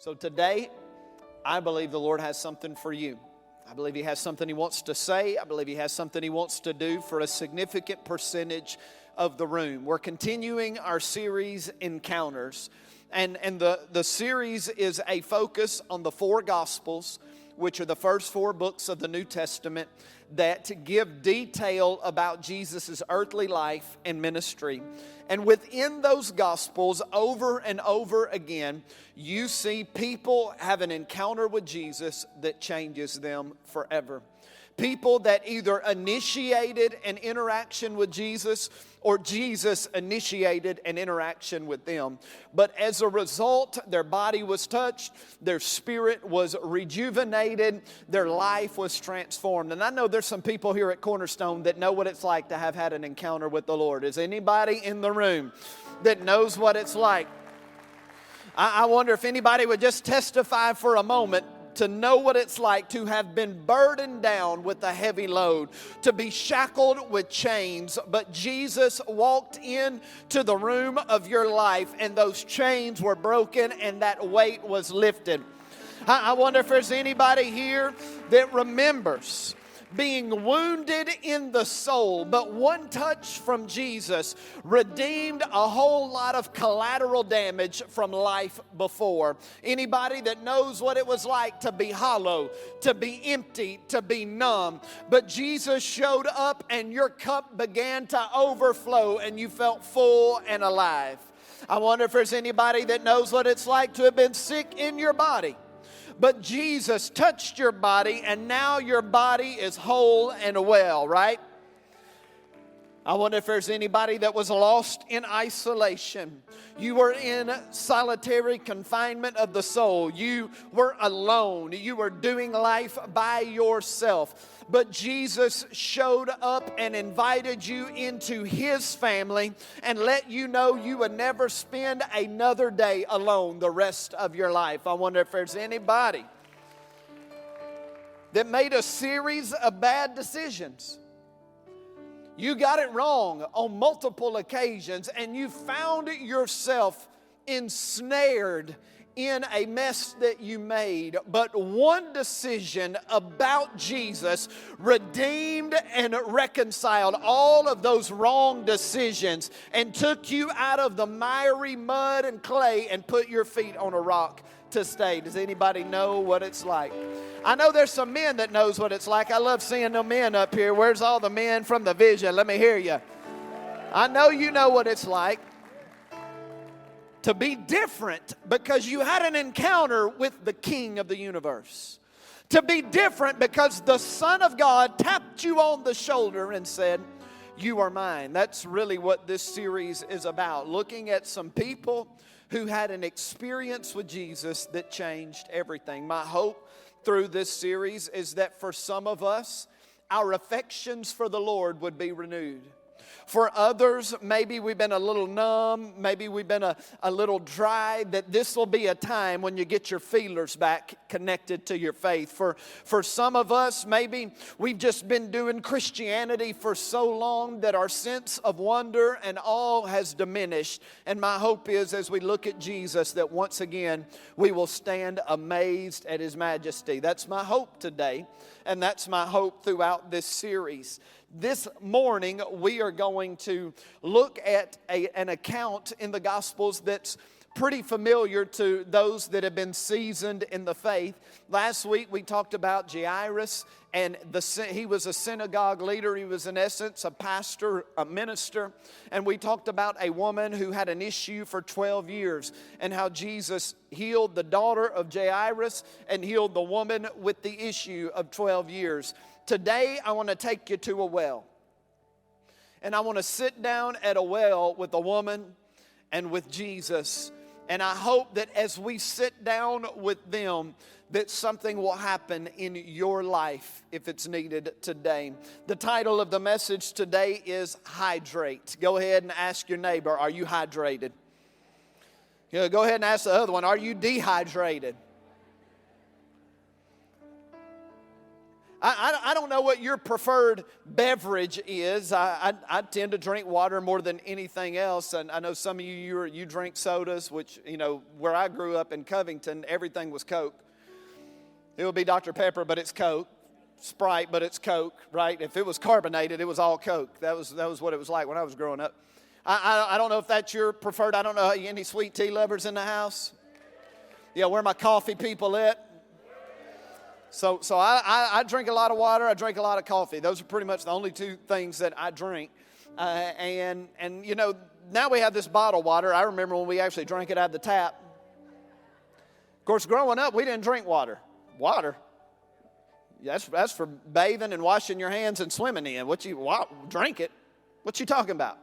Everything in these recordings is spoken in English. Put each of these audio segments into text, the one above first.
So today, I believe the Lord has something for you. I believe He has something He wants to say. I believe He has something He wants to do for a significant percentage of the room. We're continuing our series, Encounters. And the series is a focus on the four Gospels, which are the first four books of the New Testament that give detail about Jesus' earthly life and ministry. And within those Gospels, over and over again, you see people have an encounter with Jesus that changes them forever. People that either initiated an interaction with Jesus or Jesus initiated an interaction with them. But as a result, their body was touched, their spirit was rejuvenated, their life was transformed. And I know there's some people here at Cornerstone that know what it's like to have had an encounter with the Lord. Is anybody in the room that knows what it's like? I wonder if anybody would just testify for a moment to know what it's like to have been burdened down with a heavy load, to be shackled with chains, but Jesus walked into the room of your life and those chains were broken and that weight was lifted. I wonder if there's anybody here that remembers being wounded in the soul, but one touch from Jesus redeemed a whole lot of collateral damage from life before. Anybody that knows what it was like to be hollow, to be empty, to be numb, but Jesus showed up and your cup began to overflow and you felt full and alive. I wonder if there's anybody that knows what it's like to have been sick in your body, but Jesus touched your body and now your body is whole and well, right? I wonder if there's anybody that was lost in isolation. You were in solitary confinement of the soul. You were alone. You were doing life by yourself. But Jesus showed up and invited you into His family and let you know you would never spend another day alone the rest of your life. I wonder if there's anybody that made a series of bad decisions. You got it wrong on multiple occasions and you found yourself ensnared in a mess that you made. But one decision about Jesus redeemed and reconciled all of those wrong decisions and took you out of the miry mud and clay and put your feet on a rock to stay. Does anybody know what it's like? I know there's some men that knows what it's like. I love seeing the men up here. Where's all the men from the vision? Let me hear you. I know you know what it's like to be different because you had an encounter with the King of the universe. To be different because the Son of God tapped you on the shoulder and said, "You are mine." That's really what this series is about. Looking at some people who had an experience with Jesus that changed everything. My hope through this series is that for some of us, our affections for the Lord would be renewed. For others, maybe we've been a little numb, maybe we've been a little dry, that this will be a time when you get your feelers back connected to your faith. For some of us, maybe we've just been doing Christianity for so long that our sense of wonder and awe has diminished. And my hope is as we look at Jesus that once again we will stand amazed at His majesty. That's my hope today, and that's my hope throughout this series. This morning, we are going to look at an account in the Gospels that's pretty familiar to those that have been seasoned in the faith. Last week, we talked about Jairus, and he was a synagogue leader. He was, in essence, a pastor, a minister. And we talked about a woman who had an issue for 12 years and how Jesus healed the daughter of Jairus and healed the woman with the issue of 12 years. Today, I want to take you to a well. And I want to sit down at a well with a woman and with Jesus. And I hope that as we sit down with them, that something will happen in your life if it's needed today. The title of the message today is Hydrate. Go ahead and ask your neighbor, are you hydrated? Yeah, go ahead and ask the other one, are you dehydrated? I don't know what your preferred beverage is. I tend to drink water more than anything else. And I know some of you drink sodas, which, where I grew up in Covington, everything was Coke. It would be Dr. Pepper, but it's Coke. Sprite, but it's Coke, right? If it was carbonated, it was all Coke. That was what it was like when I was growing up. I don't know if that's your preferred. I don't know, any sweet tea lovers in the house? Yeah, where my coffee people at? So I drink a lot of water. I drink a lot of coffee. Those are pretty much the only two things that I drink. And now we have this bottled water. I remember when we actually drank it out of the tap. Of course, growing up, we didn't drink water. Water? That's for bathing and washing your hands and swimming in. Drink it. What you talking about?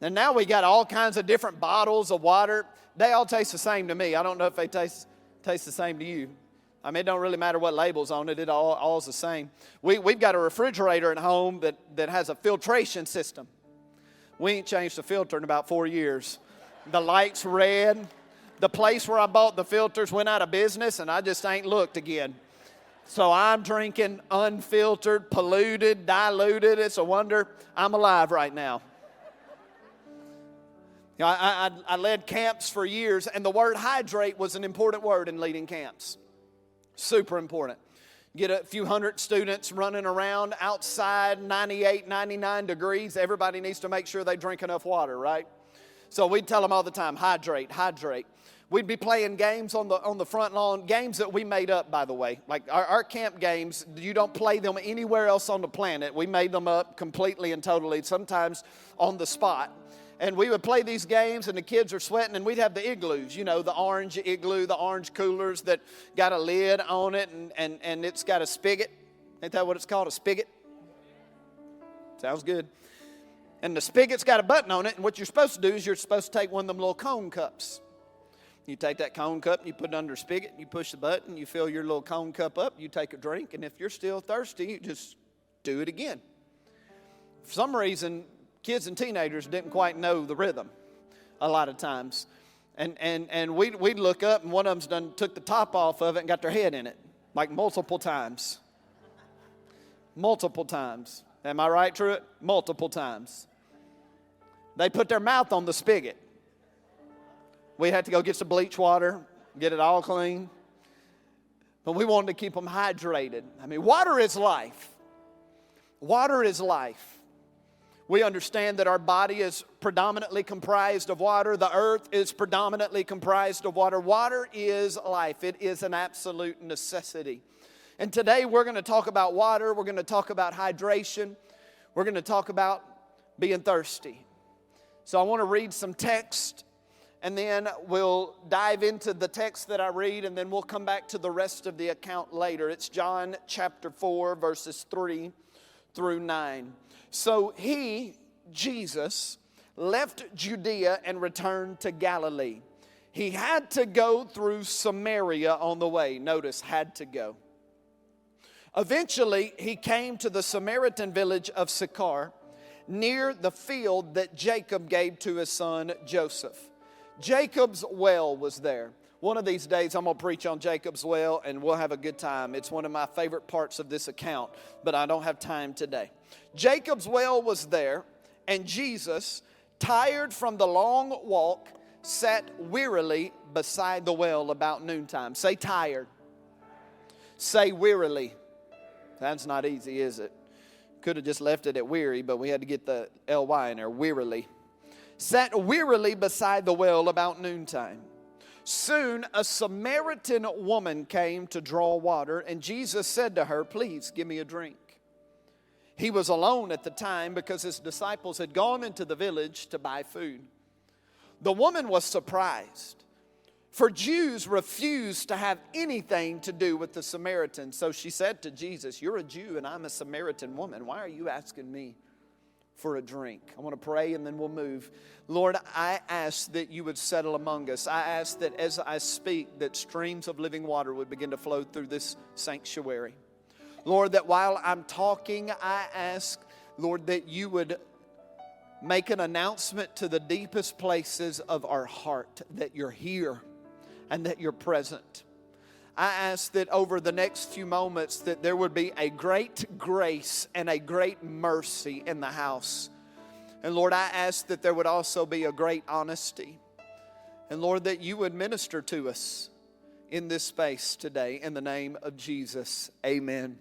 And now we got all kinds of different bottles of water. They all taste the same to me. I don't know if they taste the same to you. I mean, it don't really matter what label's on it. It all's the same. We've got a refrigerator at home that has a filtration system. We ain't changed the filter in about 4 years. The light's red. The place where I bought the filters went out of business, and I just ain't looked again. So I'm drinking unfiltered, polluted, diluted. It's a wonder I'm alive right now. I led camps for years, and the word hydrate was an important word in leading camps. Super important. Get a few hundred students running around outside, 98, 99 degrees. Everybody needs to make sure they drink enough water, right? So we'd tell them all the time, hydrate, hydrate. We'd be playing games on the front lawn, games that we made up, by the way. Like our camp games, you don't play them anywhere else on the planet. We made them up completely and totally, sometimes on the spot. And we would play these games, and the kids are sweating, and we'd have the igloos, the orange igloo, the orange coolers that got a lid on it, and it's got a spigot. Ain't that what it's called, a spigot? Sounds good. And the spigot's got a button on it, and what you're supposed to do is you're supposed to take one of them little cone cups. You take that cone cup, and you put it under a spigot, and you push the button, you fill your little cone cup up, you take a drink, and if you're still thirsty, you just do it again. For some reason, kids and teenagers didn't quite know the rhythm a lot of times. And we'd look up, and one of them's done took the top off of it and got their head in it, like multiple times. Multiple times. Am I right, Truett? Multiple times. They put their mouth on the spigot. We had to go get some bleach water, get it all clean. But we wanted to keep them hydrated. I mean, water is life. Water is life. We understand that our body is predominantly comprised of water. The earth is predominantly comprised of water. Water is life. It is an absolute necessity. And today we're going to talk about water. We're going to talk about hydration. We're going to talk about being thirsty. So I want to read some text, and then we'll dive into the text that I read, and then we'll come back to the rest of the account later. It's John chapter 4, verses 3 through 9. So he, Jesus, left Judea and returned to Galilee. He had to go through Samaria on the way. Notice, had to go. Eventually, he came to the Samaritan village of Sychar, near the field that Jacob gave to his son Joseph. Jacob's well was there. One of these days, I'm going to preach on Jacob's well, and we'll have a good time. It's one of my favorite parts of this account, but I don't have time today. Jacob's well was there, and Jesus, tired from the long walk, sat wearily beside the well about noontime. Say tired. Say wearily. That's not easy, is it? Could have just left it at weary, but we had to get the ly in there, wearily. Sat wearily beside the well about noontime. Soon a Samaritan woman came to draw water, and Jesus said to her, "Please give me a drink." He was alone at the time because his disciples had gone into the village to buy food. The woman was surprised, for Jews refused to have anything to do with the Samaritans. So she said to Jesus, "You're a Jew and I'm a Samaritan woman. Why are you asking me for a drink?" I want to pray and then we'll move. Lord, I ask that you would settle among us. I ask that as I speak, that streams of living water would begin to flow through this sanctuary. Lord, that while I'm talking, I ask, Lord, that you would make an announcement to the deepest places of our heart that you're here and that you're present. I ask that over the next few moments that there would be a great grace and a great mercy in the house. And Lord, I ask that there would also be a great honesty. And Lord, that you would minister to us in this space today. In the name of Jesus, amen.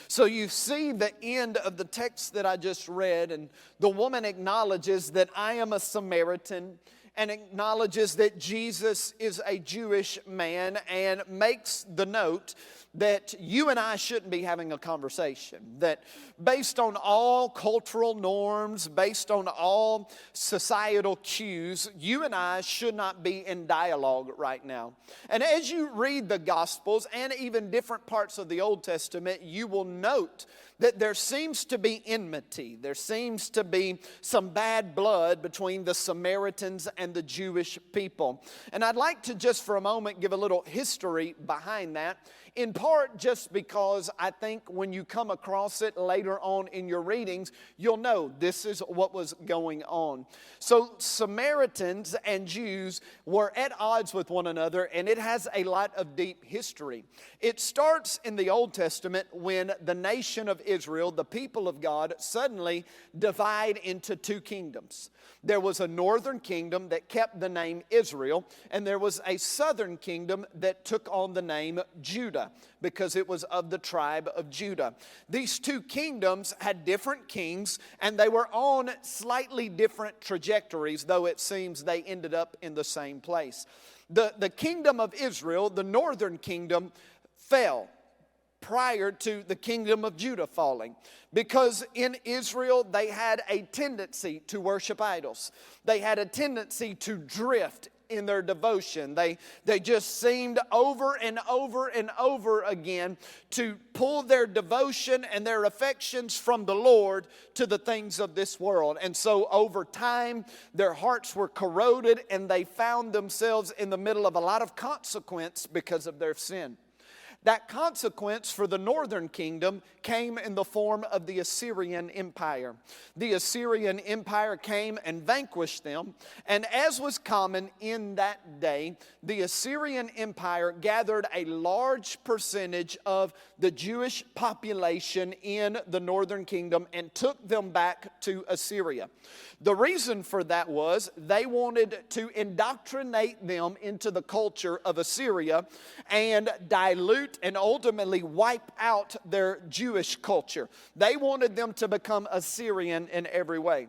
So you see the end of the text that I just read, and the woman acknowledges that I am a Samaritan, and acknowledges that Jesus is a Jewish man, and makes the note that you and I shouldn't be having a conversation. That based on all cultural norms, based on all societal cues, you and I should not be in dialogue right now. And as you read the Gospels and even different parts of the Old Testament, you will note that there seems to be enmity. There seems to be some bad blood between the Samaritans and the Jewish people. And I'd like to just for a moment give a little history behind that. In part just because I think when you come across it later on in your readings, you'll know this is what was going on. So Samaritans and Jews were at odds with one another, and it has a lot of deep history. It starts in the Old Testament when the nation of Israel, the people of God, suddenly divide into two kingdoms. There was a northern kingdom that kept the name Israel, and there was a southern kingdom that took on the name Judah because it was of the tribe of Judah. These two kingdoms had different kings, and they were on slightly different trajectories, though it seems they ended up in the same place. The kingdom of Israel, the northern kingdom, fell prior to the kingdom of Judah falling. Because in Israel, they had a tendency to worship idols. They had a tendency to drift in their devotion. They just seemed over and over and over again to pull their devotion and their affections from the Lord to the things of this world. And so over time, their hearts were corroded, and they found themselves in the middle of a lot of consequence because of their sin. That consequence for the northern kingdom came in the form of the Assyrian Empire. The Assyrian Empire came and vanquished them, and as was common in that day, the Assyrian Empire gathered a large percentage of the Jewish population in the northern kingdom and took them back to Assyria. The reason for that was they wanted to indoctrinate them into the culture of Assyria and dilute and ultimately wipe out their Jewish culture. They wanted them to become Assyrian in every way.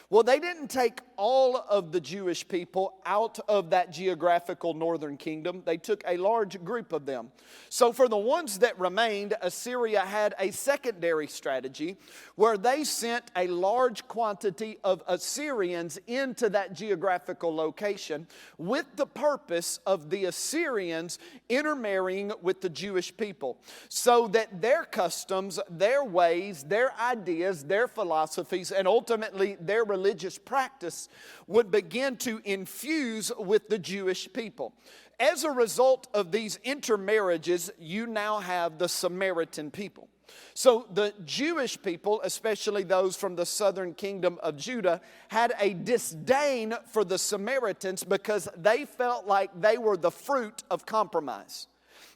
Well, they didn't take all of the Jewish people out of that geographical northern kingdom. They took a large group of them. So for the ones that remained, Assyria had a secondary strategy where they sent a large quantity of Assyrians into that geographical location with the purpose of the Assyrians intermarrying with the Jewish people so that their customs, their ways, their ideas, their philosophies, and ultimately their religious practice would begin to infuse with the Jewish people. As a result of these intermarriages, you now have the Samaritan people. So the Jewish people, especially those from the southern kingdom of Judah, had a disdain for the Samaritans because they felt like they were the fruit of compromise.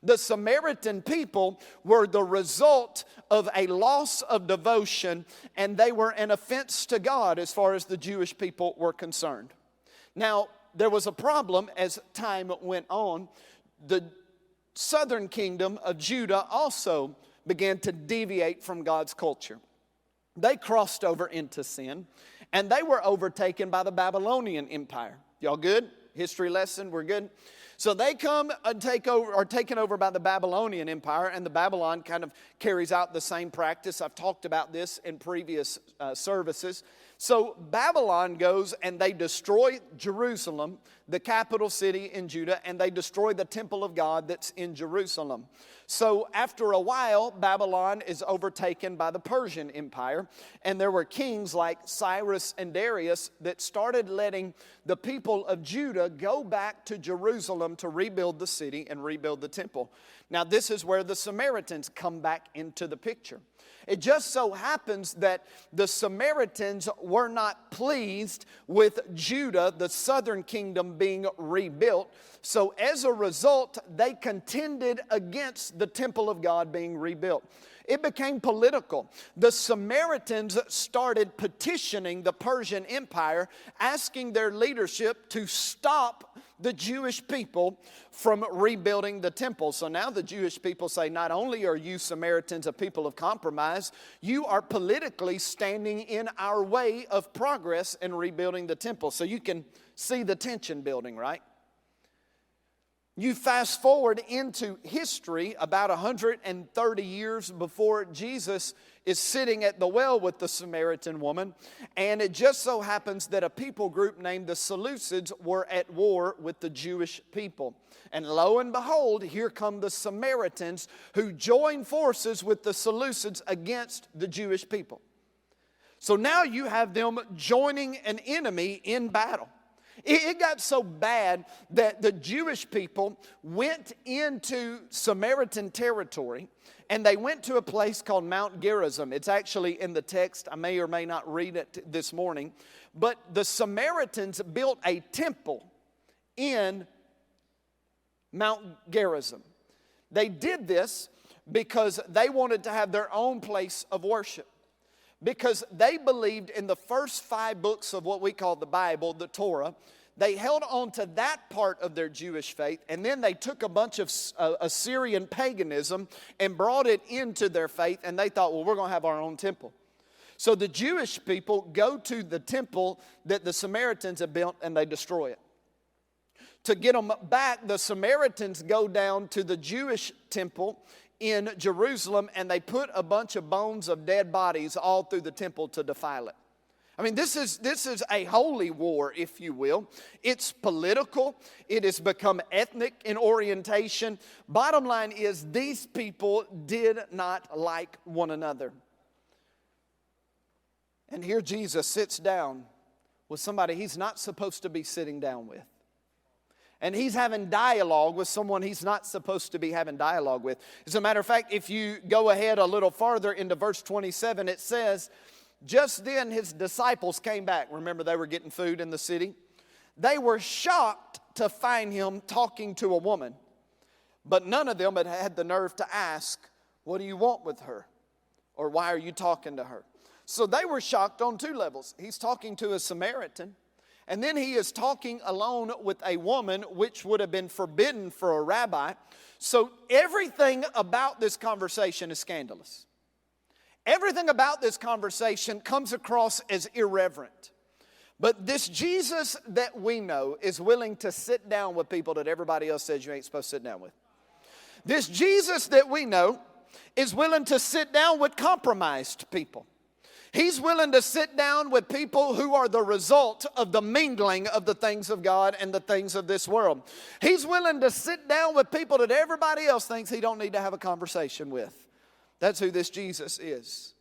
The Samaritan people were the result of a loss of devotion, and they were an offense to God as far as the Jewish people were concerned. Now, there was a problem as time went on. The southern kingdom of Judah also began to deviate from God's culture. They crossed over into sin, and they were overtaken by the Babylonian Empire. Y'all good? History lesson, we're good? So they come and are taken over by the Babylonian Empire, and the Babylon kind of carries out the same practice. I've talked about this in previous services. So Babylon goes and they destroy Jerusalem, the capital city in Judah, and they destroy the temple of God that's in Jerusalem. So after a while, Babylon is overtaken by the Persian Empire, and there were kings like Cyrus and Darius that started letting the people of Judah go back to Jerusalem to rebuild the city and rebuild the temple. Now this is where the Samaritans come back into the picture. It just so happens that the Samaritans were not pleased with Judah, the southern kingdom, being rebuilt. So as a result, they contended against the temple of God being rebuilt. It became political. The Samaritans started petitioning the Persian Empire, asking their leadership to stop the Jewish people from rebuilding the temple. So now the Jewish people say, not only are you Samaritans a people of compromise, you are politically standing in our way of progress in rebuilding the temple. So you can see the tension building, right? You fast forward into history about 130 years before Jesus is sitting at the well with the Samaritan woman, and it just so happens that a people group named the Seleucids were at war with the Jewish people. And lo and behold, here come the Samaritans who join forces with the Seleucids against the Jewish people. So now you have them joining an enemy in battle. It got so bad that the Jewish people went into Samaritan territory, and they went to a place called Mount Gerizim. It's actually in the text. I may or may not read it this morning. But the Samaritans built a temple in Mount Gerizim. They did this because they wanted to have their own place of worship. Because they believed in the first 5 books of what we call the Bible, the Torah. They held on to that part of their Jewish faith, and then they took a bunch of Assyrian paganism and brought it into their faith, and they thought, well, we're going to have our own temple. So the Jewish people go to the temple that the Samaritans have built, and they destroy it. To get them back, the Samaritans go down to the Jewish temple in Jerusalem, and they put a bunch of bones of dead bodies all through the temple to defile it. I mean, this is a holy war, if you will. It's political. It has become ethnic in orientation. Bottom line is, these people did not like one another. And here Jesus sits down with somebody he's not supposed to be sitting down with. And he's having dialogue with someone he's not supposed to be having dialogue with. As a matter of fact, if you go ahead a little farther into verse 27, it says, just then his disciples came back. Remember, they were getting food in the city. They were shocked to find him talking to a woman. But none of them had had the nerve to ask, what do you want with her? Or why are you talking to her? So they were shocked on 2 levels. He's talking to a Samaritan. And then he is talking alone with a woman, which would have been forbidden for a rabbi. So everything about this conversation is scandalous. Everything about this conversation comes across as irreverent. But this Jesus that we know is willing to sit down with people that everybody else says you ain't supposed to sit down with. This Jesus that we know is willing to sit down with compromised people. He's willing to sit down with people who are the result of the mingling of the things of God and the things of this world. He's willing to sit down with people that everybody else thinks he don't need to have a conversation with. That's who this Jesus is.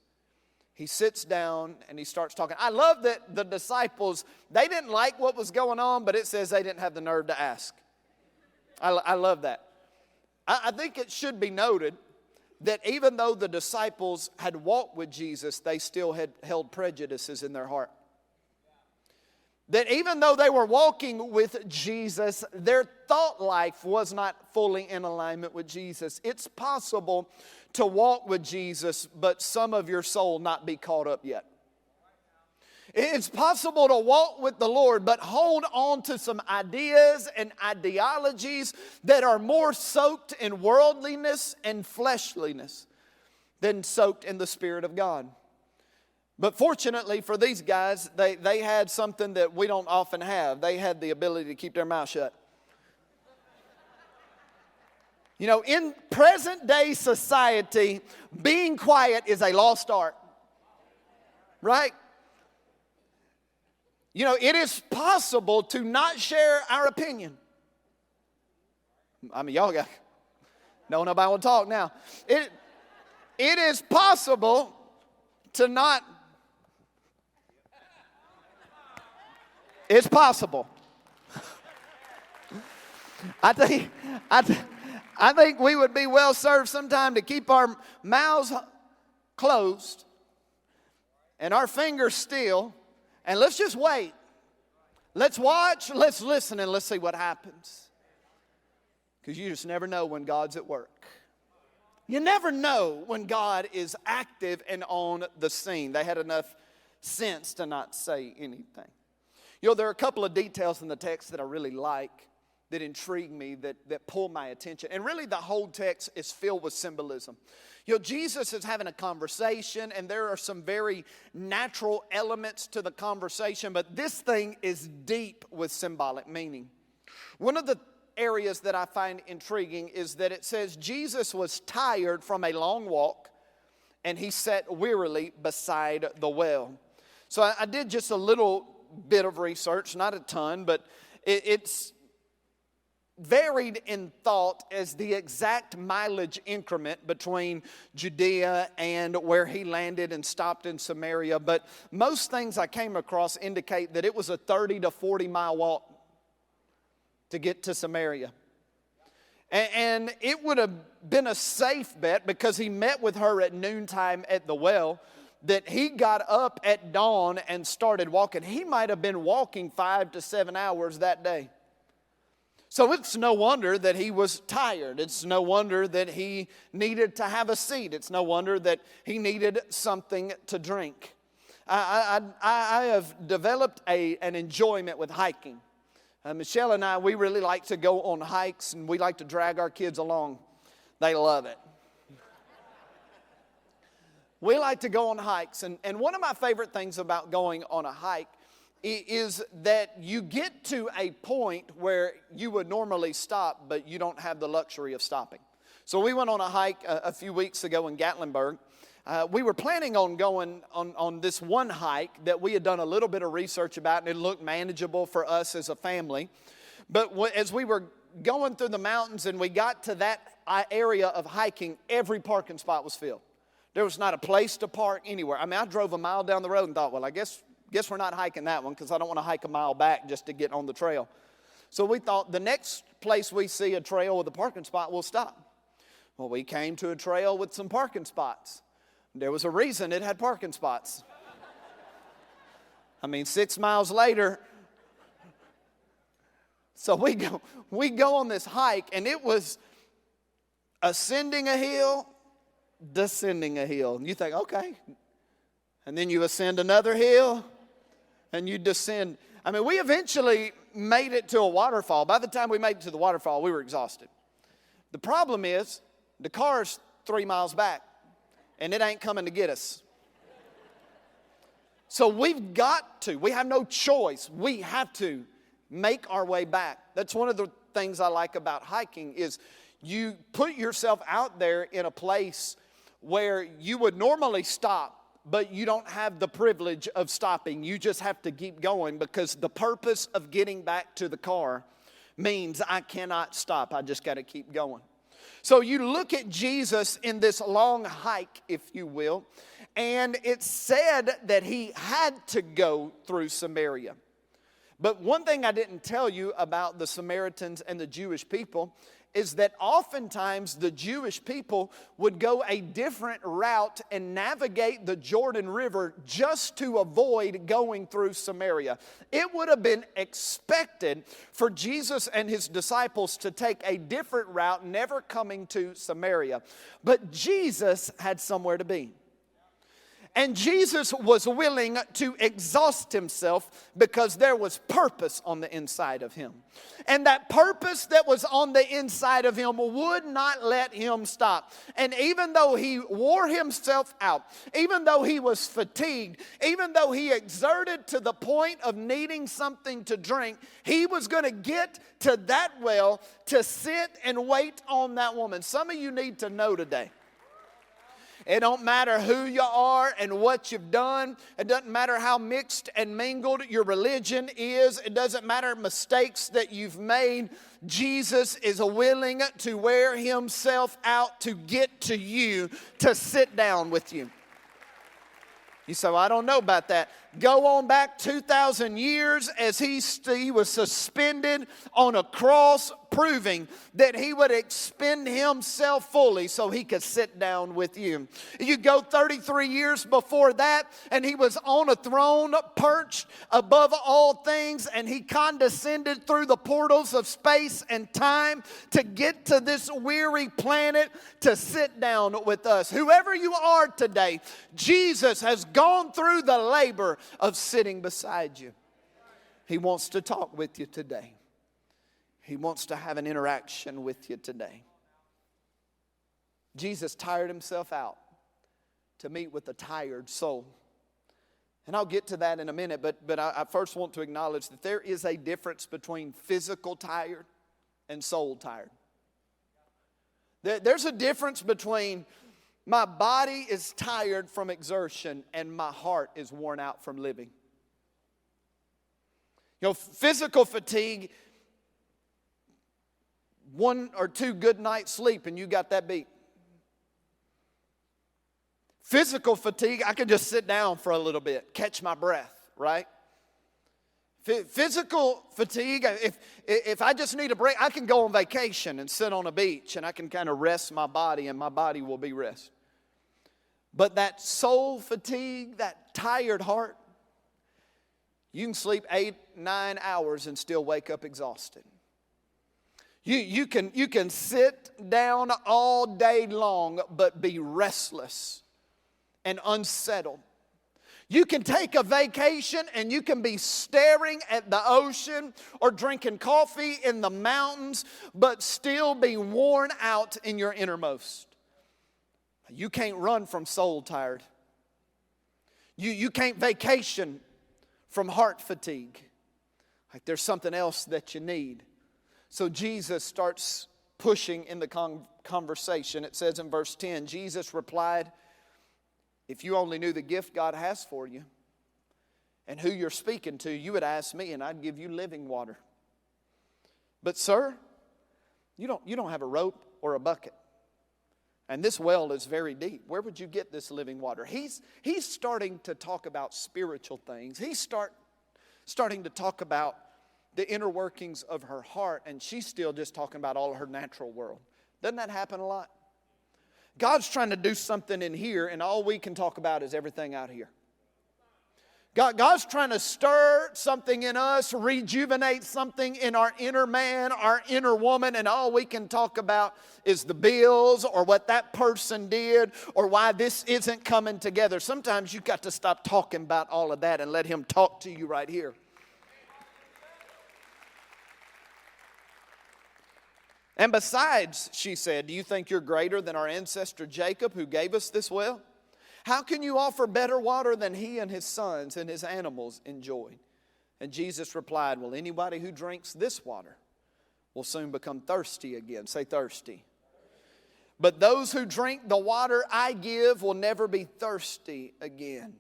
He sits down and he starts talking. I love that the disciples, they didn't like what was going on, but it says they didn't have the nerve to ask. I love that. I think it should be noted that even though the disciples had walked with Jesus, they still had held prejudices in their heart. That even though they were walking with Jesus, their thought life was not fully in alignment with Jesus. It's possible to walk with Jesus, but some of your soul not be caught up yet. It's possible to walk with the Lord, but hold on to some ideas and ideologies that are more soaked in worldliness and fleshliness than soaked in the Spirit of God. But fortunately for these guys, they had something that we don't often have. They had the ability to keep their mouth shut. You know, in present day society, being quiet is a lost art. Right? You know, it is possible to not share our opinion. I mean, y'all got, no, nobody want to talk now. It is possible to not. It's possible. I think we would be well served sometime to keep our mouths closed and our fingers still, and let's just wait. Let's watch, let's listen, and let's see what happens. Because you just never know when God's at work. You never know when God is active and on the scene. They had enough sense to not say anything. You know, there are a couple of details in the text that I really like, that intrigue me, that pull my attention. And really the whole text is filled with symbolism. You know, Jesus is having a conversation, and there are some very natural elements to the conversation, but this thing is deep with symbolic meaning. One of the areas that I find intriguing is that it says Jesus was tired from a long walk, and he sat wearily beside the well. So I did just a little bit of research, not a ton, but it's varied in thought as the exact mileage increment between Judea and where he landed and stopped in Samaria. But most things I came across indicate that it was a 30 to 40 mile walk to get to Samaria. And it would have been a safe bet, because he met with her at noontime at the well, that he got up at dawn and started walking. He might have been walking 5 to 7 hours that day. So it's no wonder that he was tired. It's no wonder that he needed to have a seat. It's no wonder that he needed something to drink. I have developed an enjoyment with hiking. Michelle and I, we really like to go on hikes, and we like to drag our kids along. They love it. We like to go on hikes, and one of my favorite things about going on a hike is that you get to a point where you would normally stop, but you don't have the luxury of stopping. So we went on a hike a few weeks ago in Gatlinburg. We were planning on going on this one hike that we had done a little bit of research about, and it looked manageable for us as a family. But as we were going through the mountains and we got to that area of hiking, every parking spot was filled. There was not a place to park anywhere. I mean, I drove a mile down the road and thought, well, I guess we're not hiking that one, because I don't want to hike a mile back just to get on the trail. So we thought the next place we see a trail with a parking spot, we'll stop. Well, we came to a trail with some parking spots. There was a reason it had parking spots. I mean, 6 miles later, so we go on this hike, and it was ascending a hill, descending a hill. And you think, okay. And then you ascend another hill, and you descend. I mean, we eventually made it to a waterfall. By the time we made it to the waterfall, we were exhausted. The problem is, the car's 3 miles back, and it ain't coming to get us. So we have no choice. We have to make our way back. That's one of the things I like about hiking, is you put yourself out there in a place where you would normally stop, but you don't have the privilege of stopping. You just have to keep going, because the purpose of getting back to the car means I cannot stop. I just got to keep going. So you look at Jesus in this long hike, if you will, and it said that he had to go through Samaria. But one thing I didn't tell you about the Samaritans and the Jewish people is that oftentimes the Jewish people would go a different route and navigate the Jordan River just to avoid going through Samaria. It would have been expected for Jesus and his disciples to take a different route, never coming to Samaria. But Jesus had somewhere to be. And Jesus was willing to exhaust himself, because there was purpose on the inside of him. And that purpose that was on the inside of him would not let him stop. And even though he wore himself out, even though he was fatigued, even though he exerted to the point of needing something to drink, he was going to get to that well to sit and wait on that woman. Some of you need to know today, it don't matter who you are and what you've done. It doesn't matter how mixed and mingled your religion is. It doesn't matter mistakes that you've made. Jesus is willing to wear himself out to get to you, to sit down with you. You say, well, I don't know about that. Go on back 2,000 years as he was suspended on a cross, proving that he would expend himself fully so he could sit down with you. You go 33 years before that, and he was on a throne perched above all things, and he condescended through the portals of space and time to get to this weary planet to sit down with us. Whoever you are today, Jesus has gone through the labor of sitting beside you. He wants to talk with you today. He wants to have an interaction with you today. Jesus tired himself out to meet with a tired soul. And I'll get to that in a minute, but I first want to acknowledge that there is a difference between physical tired and soul tired. There's a difference between my body is tired from exertion and my heart is worn out from living. You know, physical fatigue, 1 or 2 good nights sleep and you got that beat. Physical fatigue, I can just sit down for a little bit, catch my breath, right? Physical fatigue, if I just need a break, I can go on vacation and sit on a beach and I can kind of rest my body and my body will be rest. But that soul fatigue, that tired heart, you can sleep 8, 9 hours and still wake up exhausted. You can sit down all day long but be restless and unsettled. You can take a vacation and you can be staring at the ocean or drinking coffee in the mountains but still be worn out in your innermost. You can't run from soul tired. You can't vacation from heart fatigue. Like there's something else that you need. So Jesus starts pushing in the conversation. It says in verse 10, Jesus replied, if you only knew the gift God has for you and who you're speaking to, you would ask me and I'd give you living water. But sir, you don't have a rope or a bucket. And this well is very deep. Where would you get this living water? He's starting to talk about spiritual things. He's starting to talk about the inner workings of her heart, and she's still just talking about all of her natural world. Doesn't that happen a lot? God's trying to do something in here, and all we can talk about is everything out here. God's trying to stir something in us, rejuvenate something in our inner man, our inner woman, and all we can talk about is the bills or what that person did or why this isn't coming together. Sometimes you've got to stop talking about all of that and let Him talk to you right here. And besides, she said, do you think you're greater than our ancestor Jacob who gave us this well? How can you offer better water than he and his sons and his animals enjoyed? And Jesus replied, well, anybody who drinks this water will soon become thirsty again. Say thirsty. But those who drink the water I give will never be thirsty again.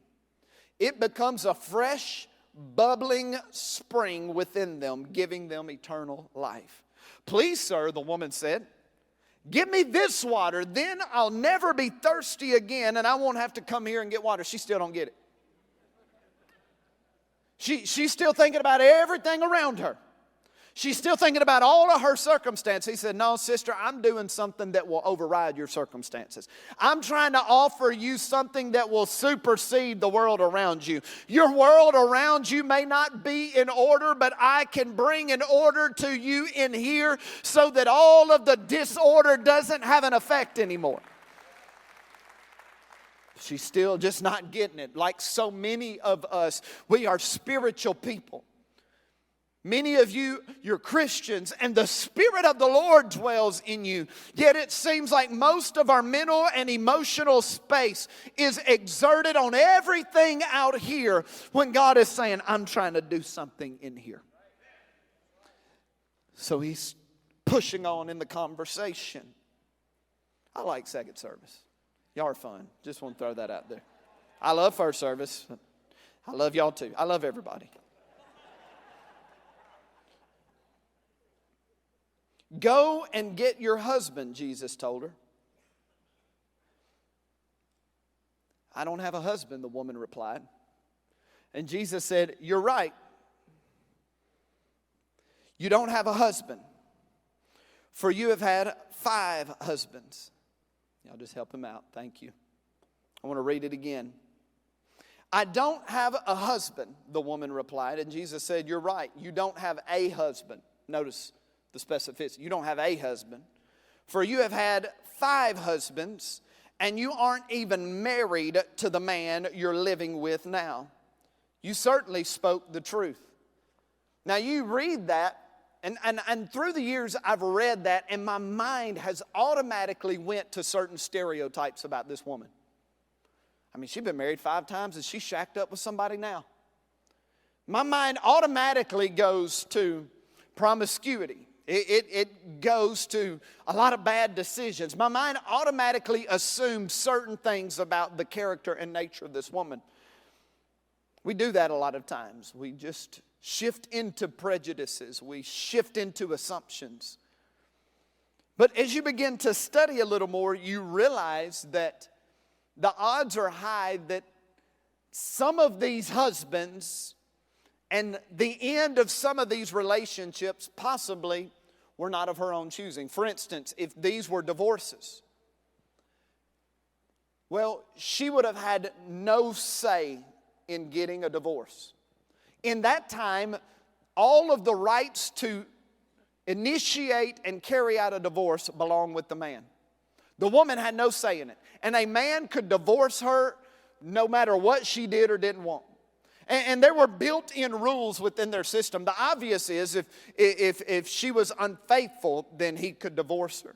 It becomes a fresh, bubbling spring within them, giving them eternal life. Please, sir, the woman said, give me this water, then I'll never be thirsty again and I won't have to come here and get water. She still don't get it. She's still thinking about everything around her. She's still thinking about all of her circumstances. He said, no, sister, I'm doing something that will override your circumstances. I'm trying to offer you something that will supersede the world around you. Your world around you may not be in order, but I can bring an order to you in here so that all of the disorder doesn't have an effect anymore. She's still just not getting it. Like so many of us, we are spiritual people. Many of you, you're Christians, and the Spirit of the Lord dwells in you. Yet it seems like most of our mental and emotional space is exerted on everything out here when God is saying, I'm trying to do something in here. So He's pushing on in the conversation. I like second service. Y'all are fun. Just want to throw that out there. I love first service. I love y'all too. I love everybody. Go and get your husband, Jesus told her. I don't have a husband, the woman replied. And Jesus said, you're right. You don't have a husband. For you have had 5 husbands. Y'all just help him out. Thank you. I want to read it again. I don't have a husband, the woman replied. And Jesus said, you're right. You don't have a husband. Notice the specificity. You don't have a husband. For you have had 5 husbands, and you aren't even married to the man you're living with now. You certainly spoke the truth. Now you read that, and through the years I've read that, and my mind has automatically went to certain stereotypes about this woman. I mean, she's been married 5 times and she's shacked up with somebody now. My mind automatically goes to promiscuity. It goes to a lot of bad decisions. My mind automatically assumes certain things about the character and nature of this woman. We do that a lot of times. We just shift into prejudices. We shift into assumptions. But as you begin to study a little more, you realize that the odds are high that some of these husbands and the end of some of these relationships possibly were not of her own choosing. For instance, if these were divorces, well, she would have had no say in getting a divorce. In that time, all of the rights to initiate and carry out a divorce belonged with the man. The woman had no say in it. And a man could divorce her no matter what she did or didn't want. And there were built-in rules within their system. The obvious is if she was unfaithful, then he could divorce her.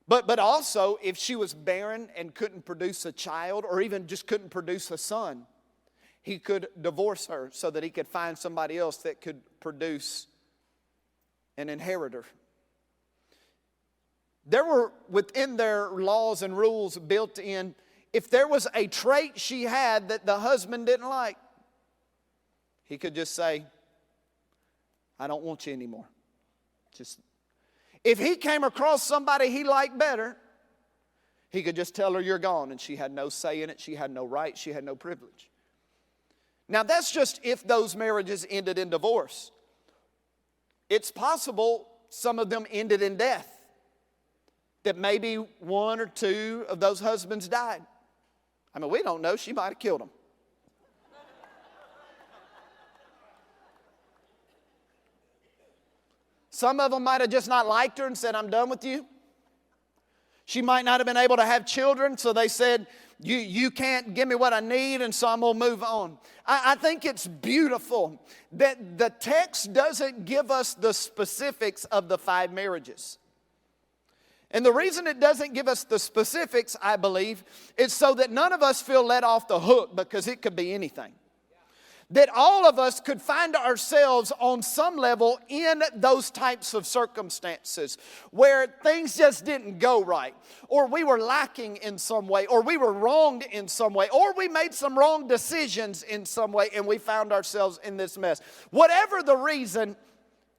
But also, if she was barren and couldn't produce a child or even just couldn't produce a son, he could divorce her so that he could find somebody else that could produce an inheritor. There were within their laws and rules built in, if there was a trait she had that the husband didn't like, he could just say, I don't want you anymore. If he came across somebody he liked better, he could just tell her you're gone, and she had no say in it, she had no right, she had no privilege. Now that's just if those marriages ended in divorce. It's possible some of them ended in death. That maybe 1 or 2 of those husbands died. I mean, we don't know. She might have killed them. Some of them might have just not liked her and said, I'm done with you. She might not have been able to have children, so they said, you can't give me what I need, and so I'm going to move on. I think it's beautiful that the text doesn't give us the specifics of the 5 marriages. And the reason it doesn't give us the specifics, I believe, is so that none of us feel let off the hook because it could be anything. That all of us could find ourselves on some level in those types of circumstances where things just didn't go right, or we were lacking in some way, or we were wronged in some way, or we made some wrong decisions in some way and we found ourselves in this mess. Whatever the reason,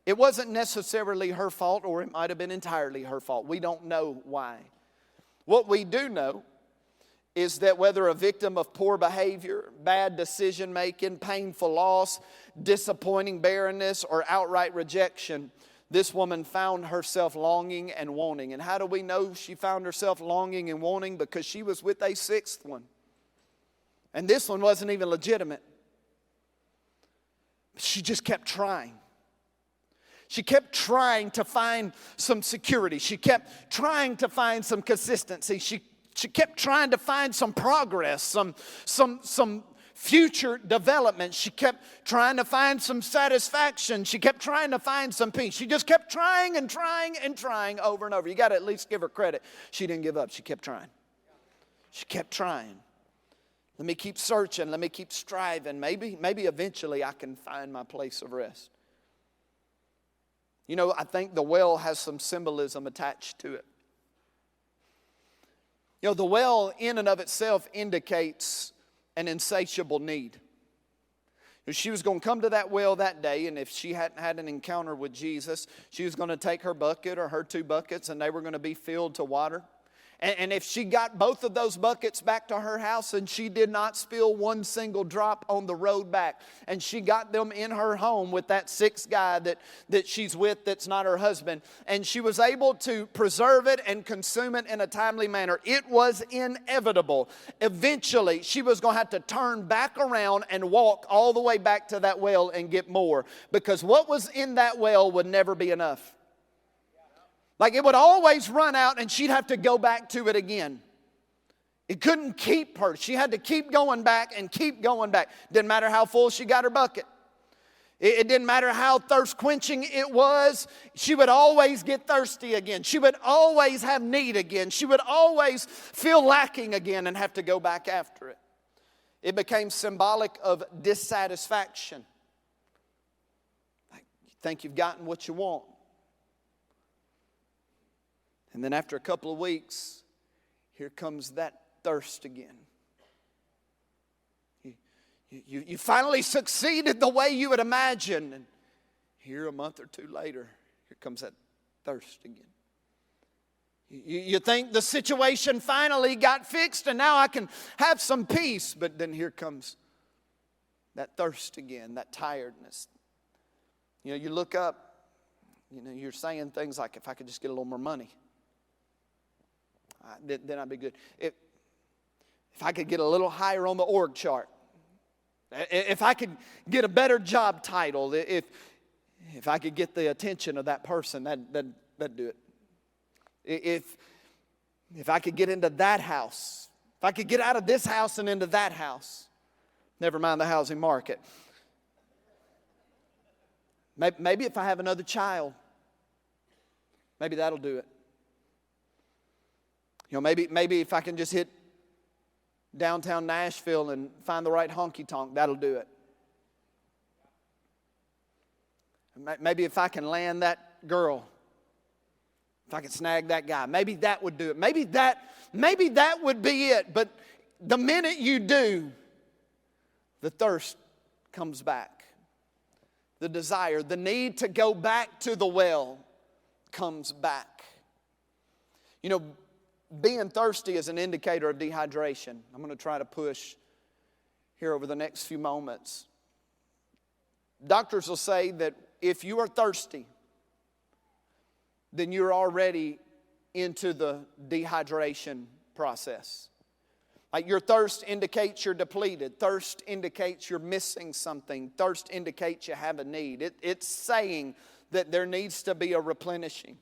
it wasn't necessarily her fault, or it might have been entirely her fault. We don't know why. What we do know is that whether a victim of poor behavior, bad decision making, painful loss, disappointing barrenness, or outright rejection, this woman found herself longing and wanting. And how do we know she found herself longing and wanting? Because she was with a 6th one. And this one wasn't even legitimate. She just kept trying. She kept trying to find some security. She kept trying to find some consistency. She kept trying to find some progress, some future development. She kept trying to find some satisfaction. She kept trying to find some peace. She just kept trying and trying and trying over and over. You got to at least give her credit. She didn't give up. She kept trying. She kept trying. Let me keep searching. Let me keep striving. Maybe eventually I can find my place of rest. You know, I think the well has some symbolism attached to it. You know, the well in and of itself indicates an insatiable need. She was going to come to that well that day, and if she hadn't had an encounter with Jesus, she was going to take her bucket or her 2 buckets, and they were going to be filled to water. And if she got both of those buckets back to her house and she did not spill one single drop on the road back, and she got them in her home with that sixth guy that she's with that's not her husband, and she was able to preserve it and consume it in a timely manner, it was inevitable. Eventually, she was going to have to turn back around and walk all the way back to that well and get more, because what was in that well would never be enough. Like it would always run out and she'd have to go back to it again. It couldn't keep her. She had to keep going back and keep going back. Didn't matter how full she got her bucket. It didn't matter how thirst quenching it was. She would always get thirsty again. She would always have need again. She would always feel lacking again and have to go back after it. It became symbolic of dissatisfaction. Like you think you've gotten what you want. And then after a couple of weeks, here comes that thirst again. You finally succeeded the way you had imagined. And here a month or two later, here comes that thirst again. You think the situation finally got fixed and now I can have some peace. But then here comes that thirst again, that tiredness. You know, you look up, you know, you're saying things like, if I could just get a little more money, then I'd be good. If I could get a little higher on the org chart. If I could get a better job title. If I could get the attention of that person, that'd do it. If I could get into that house. If I could get out of this house and into that house. Never mind the housing market. Maybe if I have another child. Maybe that'll do it. You know, maybe if I can just hit downtown Nashville and find the right honky-tonk, that'll do it. Maybe if I can land that girl, if I can snag that guy, maybe that would do it. Maybe that would be it. But the minute you do, the thirst comes back. The desire, the need to go back to the well comes back. You know, being thirsty is an indicator of dehydration. I'm going to try to push here over the next few moments. Doctors will say that if you are thirsty, then you're already into the dehydration process. Like your thirst indicates you're depleted. Thirst indicates you're missing something. Thirst indicates you have a need. It's saying that there needs to be a replenishing.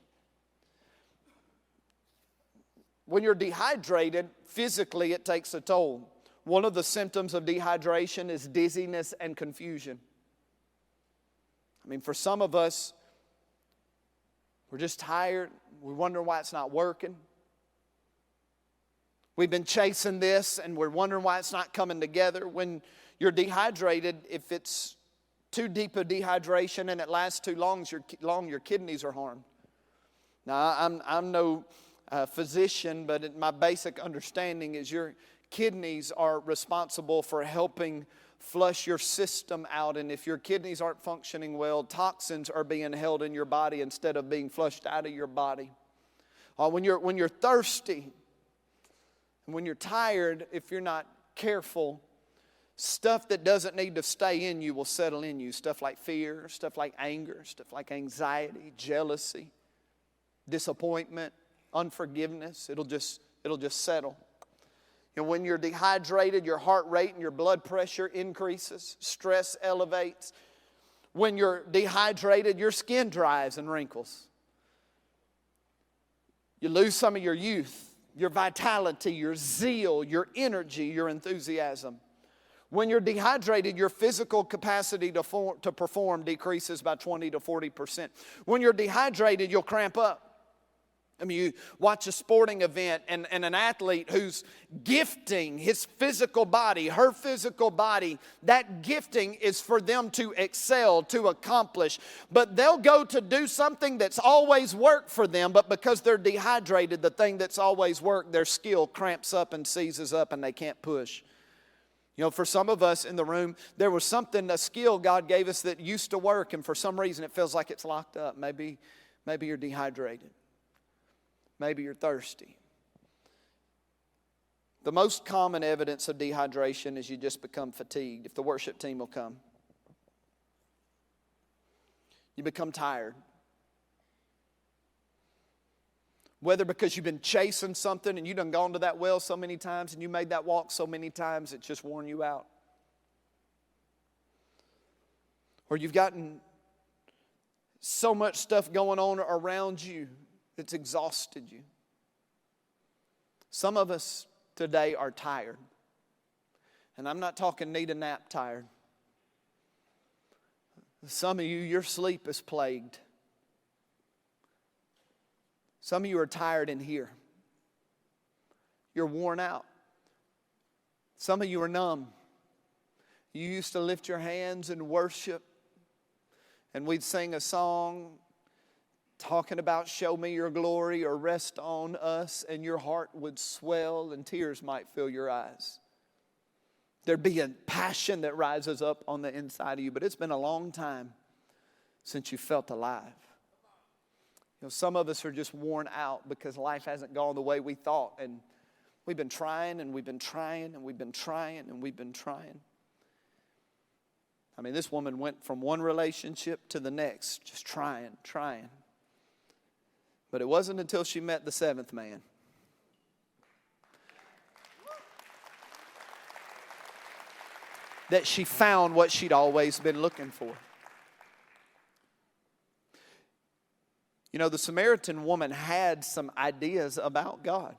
When you're dehydrated, physically it takes a toll. One of the symptoms of dehydration is dizziness and confusion. I mean, for some of us, we're just tired. We wonder why it's not working. We've been chasing this and we're wondering why it's not coming together. When you're dehydrated, if it's too deep of dehydration and it lasts too long, your kidneys are harmed. Now, I'm no physician, but my basic understanding is your kidneys are responsible for helping flush your system out. And if your kidneys aren't functioning well, toxins are being held in your body instead of being flushed out of your body. When you're thirsty and when you're tired, if you're not careful, stuff that doesn't need to stay in you will settle in you. Stuff like fear, stuff like anger, stuff like anxiety, jealousy, disappointment, unforgiveness. It'll just settle. And when you're dehydrated, your heart rate and your blood pressure increases. Stress elevates. When you're dehydrated, your skin dries and wrinkles. You lose some of your youth, your vitality, your zeal, your energy, your enthusiasm. When you're dehydrated, your physical capacity to perform decreases by 20 to 40%. When you're dehydrated, you'll cramp up. I mean, you watch a sporting event and an athlete who's gifting his physical body, her physical body, that gifting is for them to excel, to accomplish. But they'll go to do something that's always worked for them, but because they're dehydrated, the thing that's always worked, their skill cramps up and seizes up and they can't push. You know, for some of us in the room, there was something, a skill God gave us that used to work, and for some reason it feels like it's locked up. Maybe you're dehydrated. Maybe you're thirsty. The most common evidence of dehydration is you just become fatigued. If the worship team will come. You become tired. Whether because you've been chasing something and you've done gone to that well so many times and you made that walk so many times, it's just worn you out. Or you've gotten so much stuff going on around you that's exhausted you. Some of us today are tired. And I'm not talking need a nap tired. Some of you, your sleep is plagued. Some of you are tired in here. You're worn out. Some of you are numb. You used to lift your hands and worship, and we'd sing a song talking about show me your glory or rest on us, and your heart would swell and tears might fill your eyes. There'd be a passion that rises up on the inside of you, but it's been a long time since you felt alive. You know, some of us are just worn out because life hasn't gone the way we thought, and we've been trying and we've been trying and we've been trying and we've been trying. I mean, this woman went from one relationship to the next, just trying. But it wasn't until she met the seventh man that she found what she'd always been looking for. You know, the Samaritan woman had some ideas about God.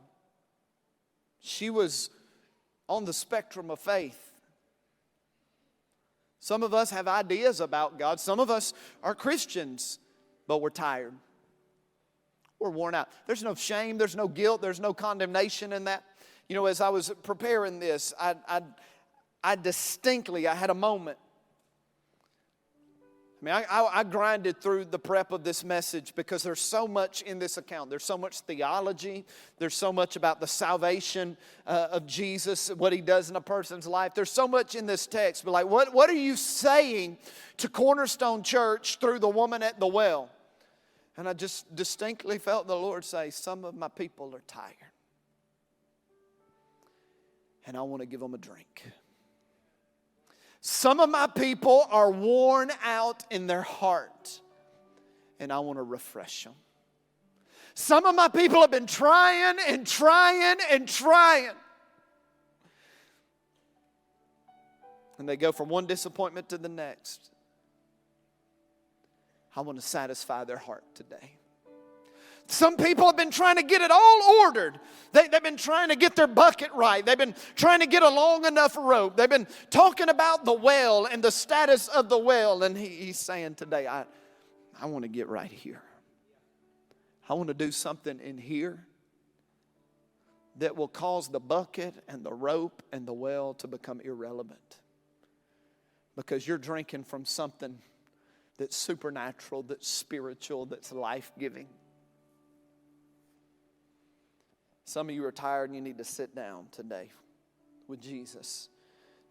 She was on the spectrum of faith. Some of us have ideas about God. Some of us are Christians, but we're tired. We're worn out. There's no shame. There's no guilt. There's no condemnation in that. You know, as I was preparing this, I had a moment. I mean, I grinded through the prep of this message because there's so much in this account. There's so much theology. There's so much about the salvation of Jesus, what He does in a person's life. There's so much in this text. But like, what are you saying to Cornerstone Church through the woman at the well? And I just distinctly felt the Lord say, some of my people are tired. And I want to give them a drink. Some of my people are worn out in their heart, and I want to refresh them. Some of my people have been trying and trying and trying. And they go from one disappointment to the next. I want to satisfy their heart today. Some people have been trying to get it all ordered. They've been trying to get their bucket right. They've been trying to get a long enough rope. They've been talking about the well and the status of the well. And he's saying today, I want to get right here. I want to do something in here that will cause the bucket and the rope and the well to become irrelevant. Because you're drinking from something that's supernatural, that's spiritual, that's life-giving. Some of you are tired and you need to sit down today with Jesus.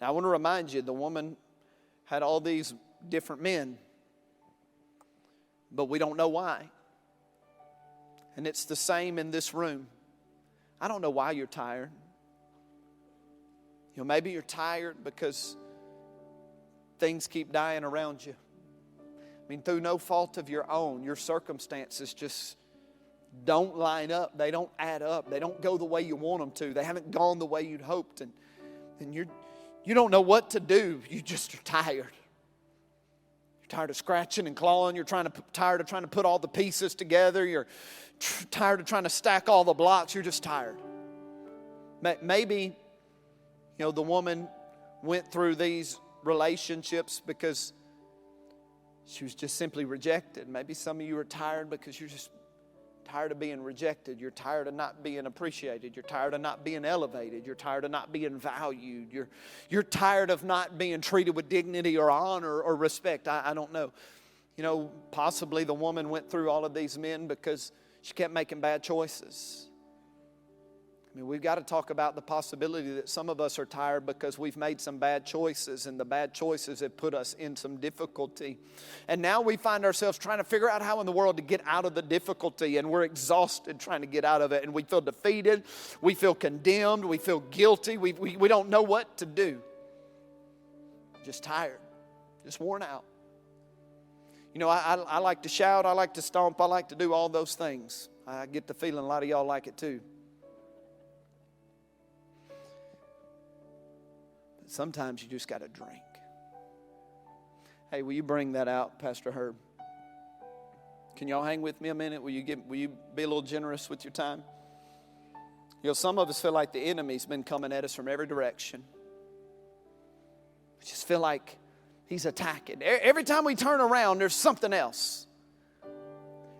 Now, I want to remind you, the woman had all these different men, but we don't know why. And it's the same in this room. I don't know why you're tired. You know, maybe you're tired because things keep dying around you. I mean, through no fault of your own, your circumstances just don't line up. They don't add up. They don't go the way you want them to. They haven't gone the way you'd hoped. And you don't know what to do. You just are tired. You're tired of scratching and clawing. You're tired of trying to put all the pieces together. You're tired of trying to stack all the blocks. You're just tired. Maybe, you know, the woman went through these relationships because she was just simply rejected. Maybe some of you are tired because you're just tired of being rejected. You're tired of not being appreciated. You're tired of not being elevated. You're tired of not being valued. You're tired of not being treated with dignity or honor or respect. I don't know. You know, possibly the woman went through all of these men because she kept making bad choices. I mean, we've got to talk about the possibility that some of us are tired because we've made some bad choices, and the bad choices have put us in some difficulty. And now we find ourselves trying to figure out how in the world to get out of the difficulty, and we're exhausted trying to get out of it, and we feel defeated, we feel condemned, we feel guilty, we don't know what to do. Just tired, just worn out. You know, I like to shout, I like to stomp, I like to do all those things. I get the feeling a lot of y'all like it too. Sometimes you just got to drink. Hey, will you bring that out, Pastor Herb? Can y'all hang with me a minute? Will you be a little generous with your time? You know, some of us feel like the enemy's been coming at us from every direction. We just feel like he's attacking. Every time we turn around, there's something else.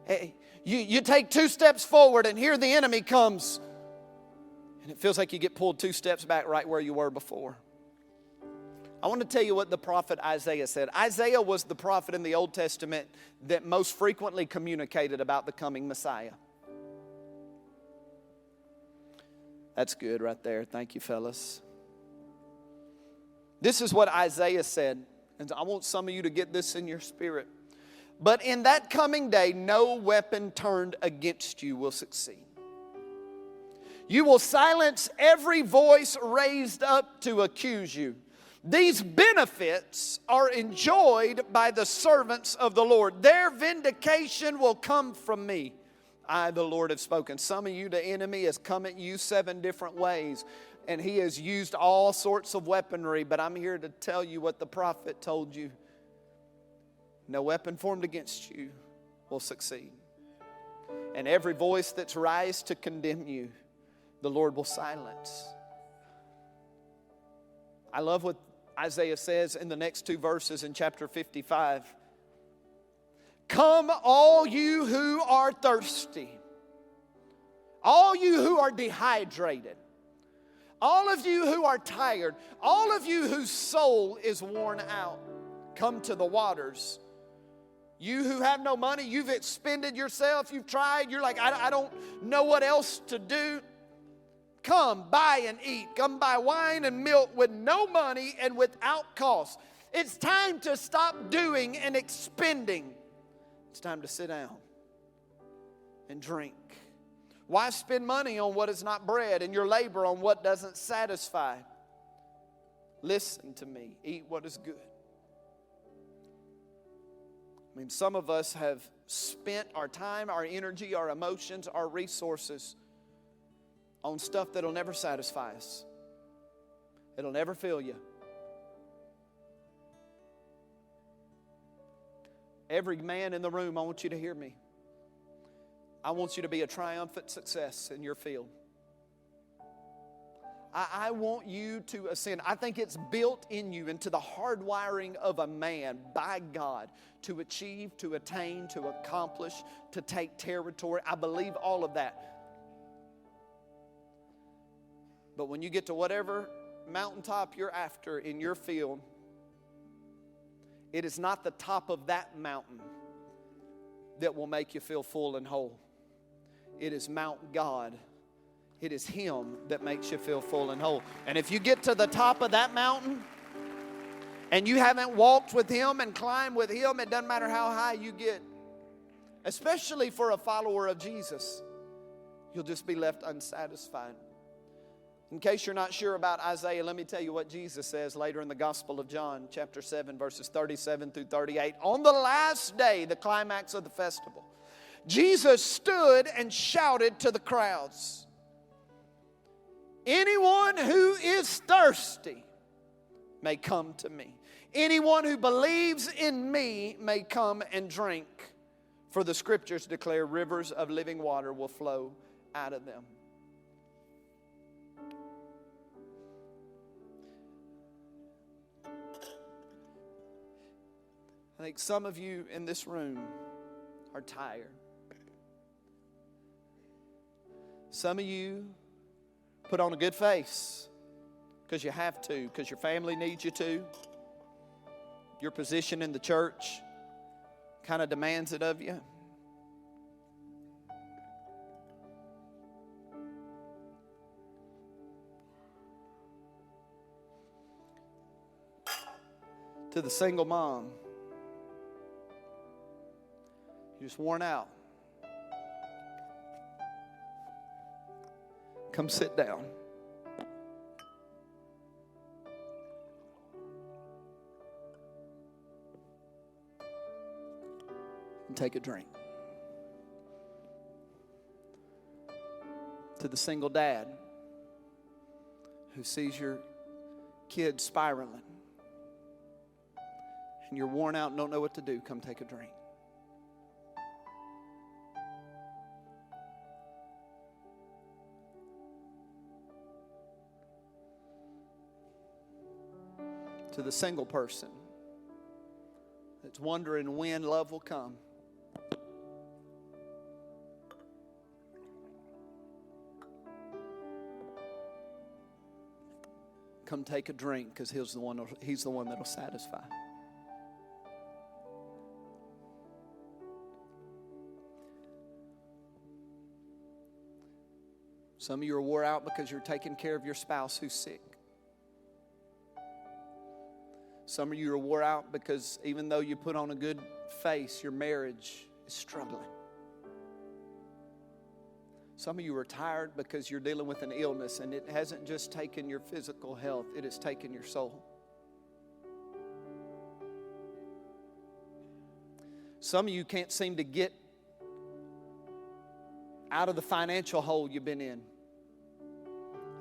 Hey, you take 2 steps forward, and here the enemy comes. And it feels like you get pulled 2 steps back right where you were before. I want to tell you what the prophet Isaiah said. Isaiah was the prophet in the Old Testament that most frequently communicated about the coming Messiah. That's good right there. Thank you, fellas. This is what Isaiah said, and I want some of you to get this in your spirit. But in that coming day, no weapon turned against you will succeed. You will silence every voice raised up to accuse you. These benefits are enjoyed by the servants of the Lord. Their vindication will come from me. I, the Lord, have spoken. Some of you, the enemy has come at you 7 different ways, and he has used all sorts of weaponry, but I'm here to tell you what the prophet told you. No weapon formed against you will succeed. And every voice that's raised to condemn you, the Lord will silence. I love what Isaiah says in the next 2 verses in chapter 55. Come, all you who are thirsty, all you who are dehydrated, all of you who are tired, all of you whose soul is worn out, come to the waters. You who have no money, you've expended yourself, you've tried, you're like, I don't know what else to do. Come, buy and eat. Come buy wine and milk with no money and without cost. It's time to stop doing and expending. It's time to sit down and drink. Why spend money on what is not bread and your labor on what doesn't satisfy? Listen to me. Eat what is good. I mean, some of us have spent our time, our energy, our emotions, our resources on stuff that'll never satisfy us. It'll never fill you. Every man in the room, I want you to hear me. I want you to be a triumphant success in your field. I want you to ascend. I think it's built in you into the hardwiring of a man by God to achieve, to attain, to accomplish, to take territory. I believe all of that. But when you get to whatever mountaintop you're after in your field, it is not the top of that mountain that will make you feel full and whole. It is Mount God. It is Him that makes you feel full and whole. And if you get to the top of that mountain and you haven't walked with Him and climbed with Him, it doesn't matter how high you get, especially for a follower of Jesus, you'll just be left unsatisfied. In case you're not sure about Isaiah, let me tell you what Jesus says later in the Gospel of John, chapter 7, verses 37 through 38. On the last day, the climax of the festival, Jesus stood and shouted to the crowds, anyone who is thirsty may come to me. Anyone who believes in me may come and drink. For the Scriptures declare rivers of living water will flow out of them. I think some of you in this room are tired. Some of you put on a good face because you have to, because your family needs you to. Your position in the church kind of demands it of you. To the single mom, you're just worn out. Come sit down. And take a drink. To the single dad who sees your kid spiraling and you're worn out and don't know what to do, come take a drink. To the single person that's wondering when love will come, come take a drink, because he's the one that'll satisfy. Some of you are wore out because you're taking care of your spouse who's sick. Some of you are wore out because even though you put on a good face, your marriage is struggling. Some of you are tired because you're dealing with an illness, and it hasn't just taken your physical health, it has taken your soul. Some of you can't seem to get out of the financial hole you've been in.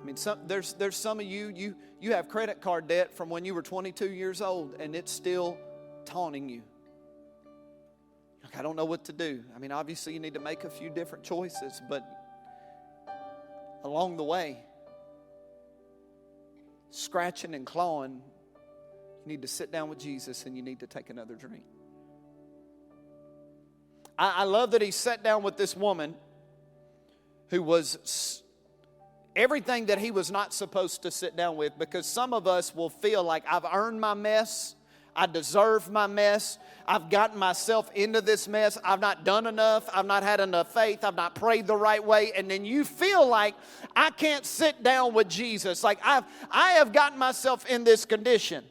I mean, there's some of you have credit card debt from when you were 22 years old, and it's still taunting you. Like, I don't know what to do. I mean, obviously you need to make a few different choices, but along the way, scratching and clawing, you need to sit down with Jesus and you need to take another drink. I love that he sat down with this woman who was everything that he was not supposed to sit down with, because some of us will feel like, I've earned my mess, I deserve my mess, I've gotten myself into this mess, I've not done enough, I've not had enough faith, I've not prayed the right way, and then you feel like, I can't sit down with Jesus, like I have gotten myself in this condition.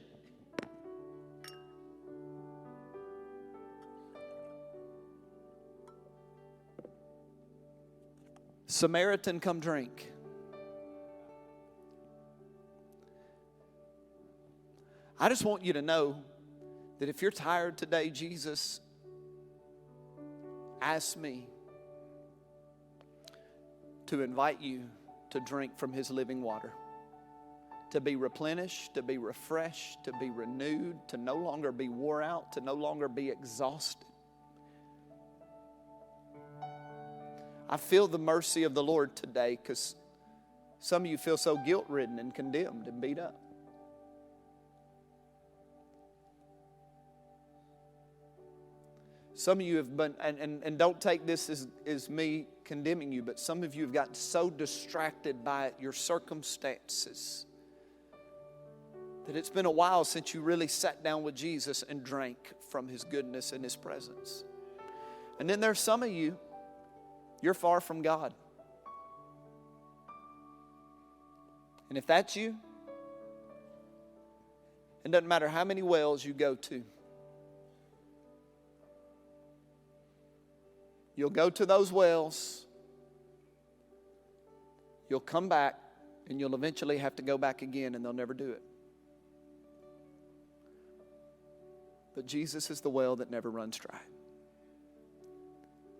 Samaritan, come drink. I just want you to know that if you're tired today, Jesus asked me to invite you to drink from his living water, to be replenished, to be refreshed, to be renewed, to no longer be wore out, to no longer be exhausted. I feel the mercy of the Lord today, because some of you feel so guilt-ridden and condemned and beat up. Some of you have been, and don't take this as me condemning you, but some of you have gotten so distracted by your circumstances that it's been a while since you really sat down with Jesus and drank from his goodness and his presence. And then there's some of you, you're far from God. And if that's you, it doesn't matter how many wells you go to. You'll go to those wells, you'll come back, and you'll eventually have to go back again, and they'll never do it. But Jesus is the well that never runs dry.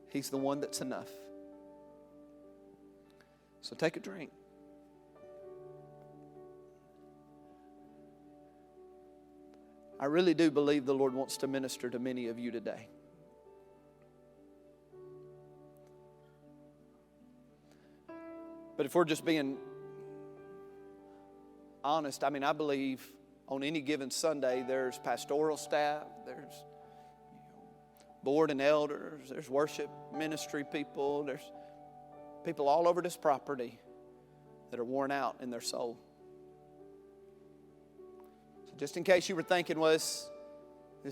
He's the one that's enough. So take a drink. I really do believe the Lord wants to minister to many of you today. But if we're just being honest, I mean, I believe on any given Sunday there's pastoral staff, there's board and elders, there's worship ministry people, there's people all over this property that are worn out in their soul. So just in case you were thinking, well, this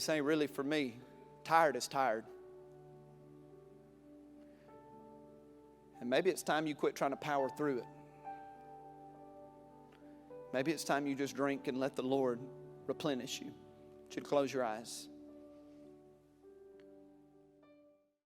ain't really for me. Tired is tired. And maybe it's time you quit trying to power through it. Maybe it's time you just drink and let the Lord replenish you. you to close your eyes.